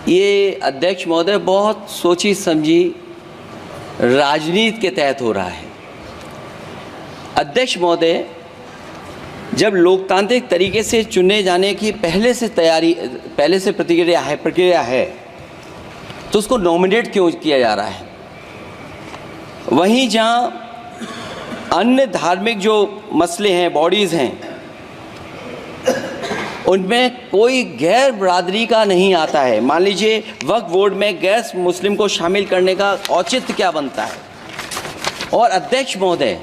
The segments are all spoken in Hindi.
ये अध्यक्ष महोदय बहुत सोची समझी राजनीति के तहत हो रहा है। अध्यक्ष महोदय, जब लोकतांत्रिक तरीके से चुने जाने की पहले से प्रक्रिया है तो उसको नॉमिनेट क्यों किया जा रहा है? वहीं जहां अन्य धार्मिक जो मसले हैं, बॉडीज़ हैं, उनमें कोई गैर बरादरी का नहीं आता है। मान लीजिए वक्फ बोर्ड में गैर मुस्लिम को शामिल करने का औचित्य क्या बनता है? और अध्यक्ष महोदय,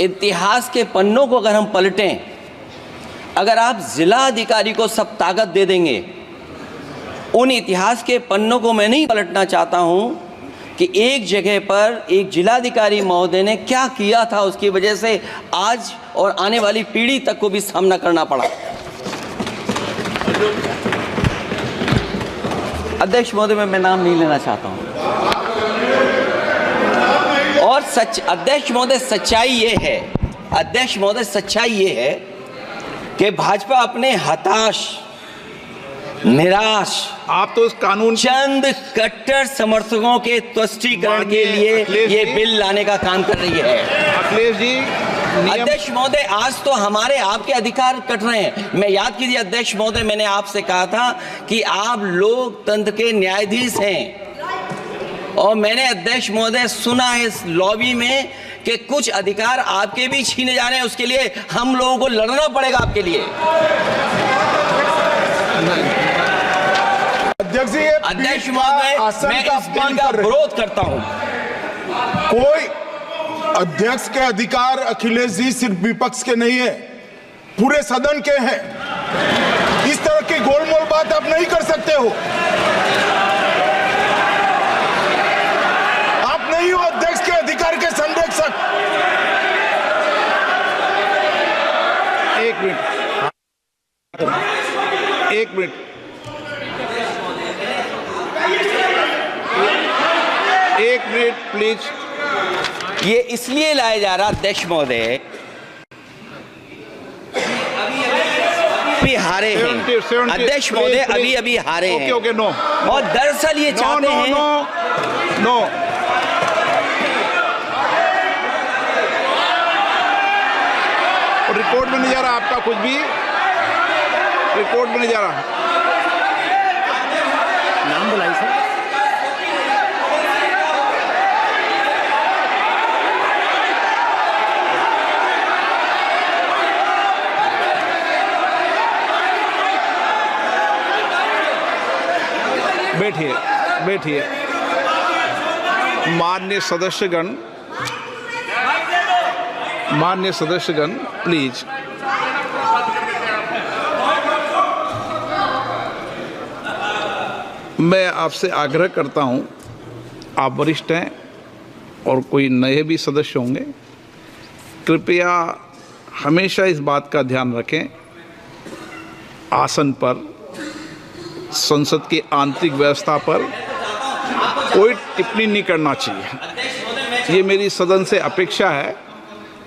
इतिहास के पन्नों को अगर हम पलटें, अगर आप जिला अधिकारी को सब ताकत दे देंगे, उन इतिहास के पन्नों को मैं नहीं पलटना चाहता हूं कि एक जगह पर एक जिलाधिकारी महोदय ने क्या किया था, उसकी वजह से आज और आने वाली पीढ़ी तक को भी सामना करना पड़ा। अध्यक्ष महोदय, मैं नाम नहीं लेना चाहता हूं। और अध्यक्ष महोदय, सच्चाई ये है कि भाजपा अपने हताश, निराश, आप तो उस कानून चंद कट्टर समर्थकों के तुष्टीकरण के लिए ये बिल लाने का काम कर रही है। अखिलेश जी, अध्यक्ष महोदय, आज तो हमारे आपके अधिकार कट रहे हैं। मैं याद कीजिए अध्यक्ष महोदय, मैंने आपसे कहा था कि आप लोकतंत्र के न्यायाधीश हैं, और मैंने अध्यक्ष महोदय सुना है इस लॉबी में कि कुछ अधिकार आपके भी छीने जा रहे हैं। उसके लिए हम लोगों को लड़ना पड़ेगा आपके लिए। अध्यक्ष महोदय, मैं इस बिल का विरोध करता हूं। कोई अध्यक्ष के अधिकार अखिलेश जी सिर्फ विपक्ष के नहीं है, पूरे सदन के हैं। इस तरह की गोलमोल बात आप नहीं कर सकते हो। आप नहीं हो अध्यक्ष के अधिकार के संरक्षक। एक मिनट प्लीज। ये इसलिए लाया जा रहा अध्यक्ष महोदय, अभी हारे हैं अध्यक्ष महोदय, अभी हारे हैं। Okay, no. और दरअसल ये चाहते हैं नो। रिकॉर्ड में नहीं जा रहा आपका कुछ भी, रिकॉर्ड में नहीं जा रहा। नाम बुलाई सर। बैठिए। माननीय सदस्यगण, प्लीज। मैं आपसे आग्रह करता हूं, आप वरिष्ठ हैं और कोई नए भी सदस्य होंगे, कृपया हमेशा इस बात का ध्यान रखें, आसन पर, संसद की आंतरिक व्यवस्था पर कोई टिप्पणी नहीं करना चाहिए। ये मेरी सदन से अपेक्षा है,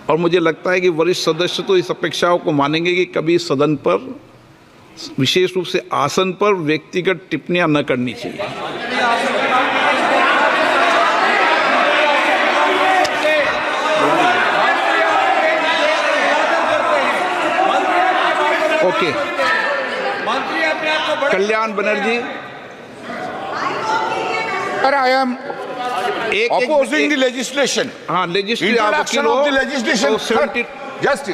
और मुझे लगता है कि वरिष्ठ सदस्य तो इस अपेक्षाओं को मानेंगे कि कभी सदन पर, विशेष रूप से आसन पर, व्यक्तिगत टिप्पणियां न करनी चाहिए। Okay. Kalyan Banerjee, I am opposing the legislation. Introduction of the legislation. Just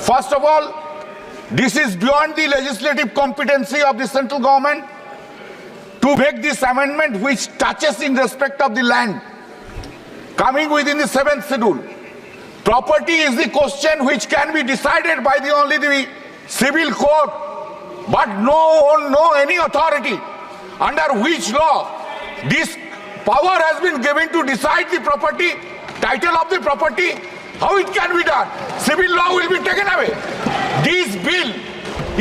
first of all, this is beyond the legislative competency of the central government to make this amendment, which touches in respect of the land coming within the 7th schedule. Property is the question which can be decided by only the civil court, but no any authority under which law this power has been given to decide the property, title of the property. How it can be done? Civil law will be taken away. This bill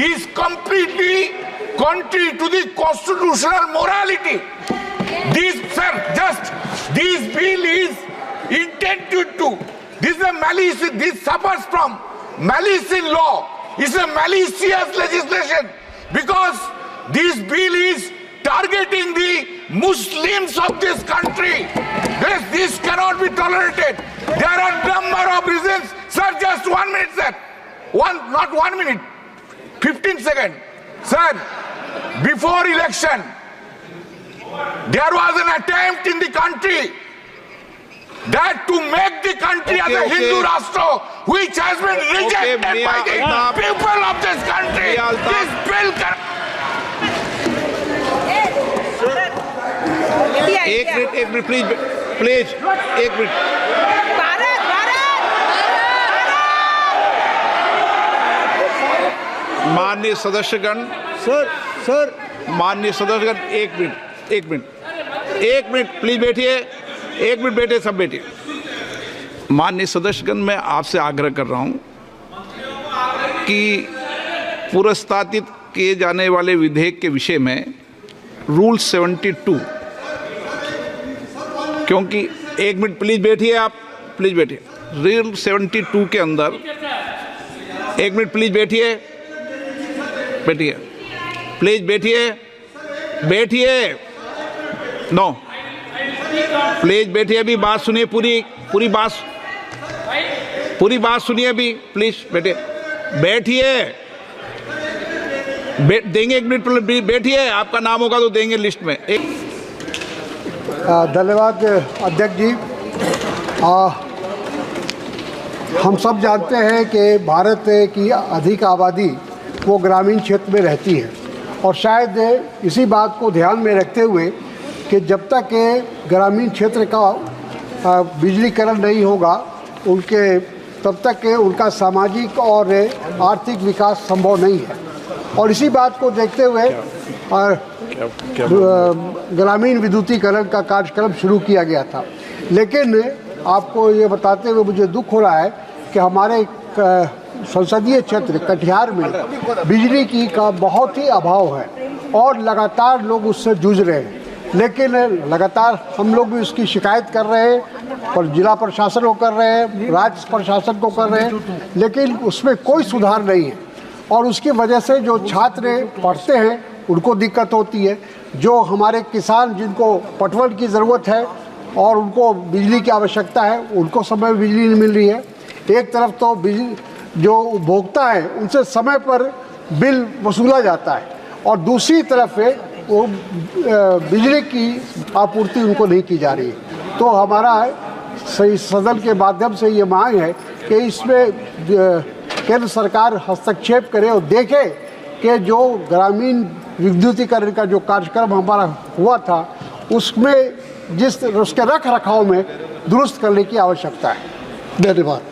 is completely contrary to the constitutional morality. This bill is intended to, this is a malice, this suffers from malice in law. It's a malicious legislation because this bill is targeting the Muslims of this country. This cannot be tolerated. There are number of reasons. Sir, just 1 minute, sir. Not 1 minute, 15 seconds. Sir, before election, there was an attempt in the country that to make the country as a Hindu Rashtra, which has been rejected by the people of this country. This bill एक मिनट प्लीज एक मिनट। माननीय सदस्यगण, सर माननीय सदस्यगण, एक मिनट प्लीज बैठिए, एक मिनट बैठे, सब बैठिए। माननीय सदस्यगण, मैं आपसे आग्रह कर रहा हूं कि पुरस्तावित किए जाने वाले विधेयक के विषय में रूल 72, क्योंकि एक मिनट प्लीज बैठिए, आप प्लीज बैठिए। रूल 72 के अंदर, एक मिनट प्लीज बैठिए, प्लीज बैठिए, नो प्लीज बैठिए, अभी बात सुनिए, पूरी बात सुनिए अभी, प्लीज बैठिए, देंगे 1 मिनट, बैठिए, आपका नाम होगा तो देंगे लिस्ट में। धन्यवाद अध्यक्ष जी। हम सब जानते हैं कि भारत की अधिक आबादी वो ग्रामीण क्षेत्र में रहती है, और शायद इसी बात को ध्यान में रखते हुए कि जब तक ग्रामीण क्षेत्र का बिजलीकरण नहीं होगा तब तक उनका सामाजिक और आर्थिक विकास संभव नहीं है। और इसी बात को देखते हुए ग्रामीण विद्युतीकरण का कार्यक्रम शुरू किया गया था। लेकिन आपको ये बताते हुए मुझे दुख हो रहा है कि हमारे संसदीय क्षेत्र कटिहार में बिजली की का बहुत ही अभाव है, और लगातार लोग उससे जूझ रहे हैं। लेकिन लगातार हम लोग भी उसकी शिकायत कर रहे हैं, और जिला प्रशासन को कर रहे हैं, राज्य प्रशासन को कर रहे हैं, लेकिन उसमें कोई सुधार नहीं है। और उसकी वजह से जो छात्र पढ़ते हैं उनको दिक्कत होती है, जो हमारे किसान जिनको पटवन की ज़रूरत है और उनको बिजली की आवश्यकता है, उनको समय में बिजली नहीं मिल रही है। एक तरफ तो बिजली जो उपभोक्ता है उनसे समय पर बिल वसूला जाता है, और दूसरी तरफ वो बिजली की आपूर्ति उनको नहीं की जा रही है। तो हमारा सदन के माध्यम से ये मांग है कि इसमें केंद्र सरकार हस्तक्षेप करे और देखे कि जो ग्रामीण विद्युतीकरण का जो कार्यक्रम हमारा हुआ था उसमें उसके रख रखाव में दुरुस्त करने की आवश्यकता है। धन्यवाद।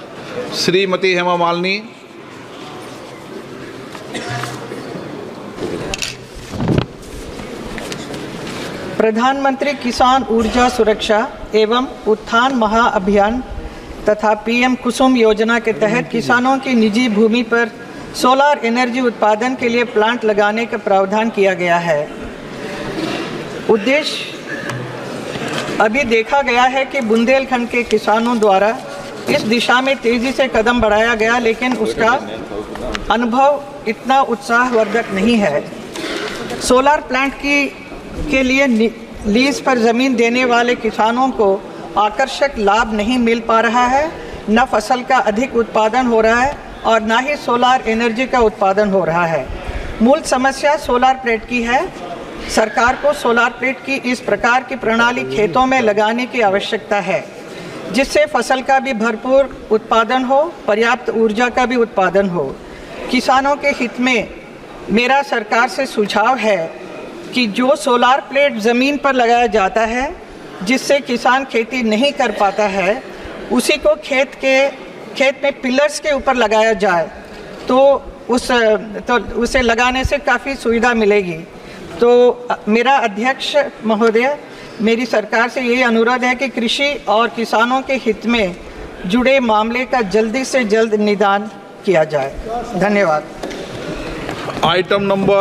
श्रीमती हेमा मालिनी। प्रधानमंत्री किसान ऊर्जा सुरक्षा एवं उत्थान महाअभियान तथा पीएम कुसुम योजना के तहत किसानों की निजी भूमि पर सोलर एनर्जी उत्पादन के लिए प्लांट लगाने का प्रावधान किया गया है। उद्देश्य अभी देखा गया है कि बुंदेलखंड के किसानों द्वारा इस दिशा में तेज़ी से कदम बढ़ाया गया, लेकिन उसका अनुभव इतना उत्साहवर्धक नहीं है। सोलर प्लांट के लिए लीज पर ज़मीन देने वाले किसानों को आकर्षक लाभ नहीं मिल पा रहा है, न फसल का अधिक उत्पादन हो रहा है और ना ही सोलर एनर्जी का उत्पादन हो रहा है। मूल समस्या सोलर प्लेट की है। सरकार को सोलर प्लेट की इस प्रकार की प्रणाली खेतों में लगाने की आवश्यकता है, जिससे फसल का भी भरपूर उत्पादन हो, पर्याप्त ऊर्जा का भी उत्पादन हो। किसानों के हित में मेरा सरकार से सुझाव है कि जो सोलर प्लेट ज़मीन पर लगाया जाता है, जिससे किसान खेती नहीं कर पाता है, उसी को खेत में पिलर्स के ऊपर लगाया जाए तो उसे लगाने से काफ़ी सुविधा मिलेगी। तो मेरा अध्यक्ष महोदय, मेरी सरकार से यही अनुरोध है कि कृषि और किसानों के हित में जुड़े मामले का जल्दी से जल्द निदान किया जाए। धन्यवाद। Item number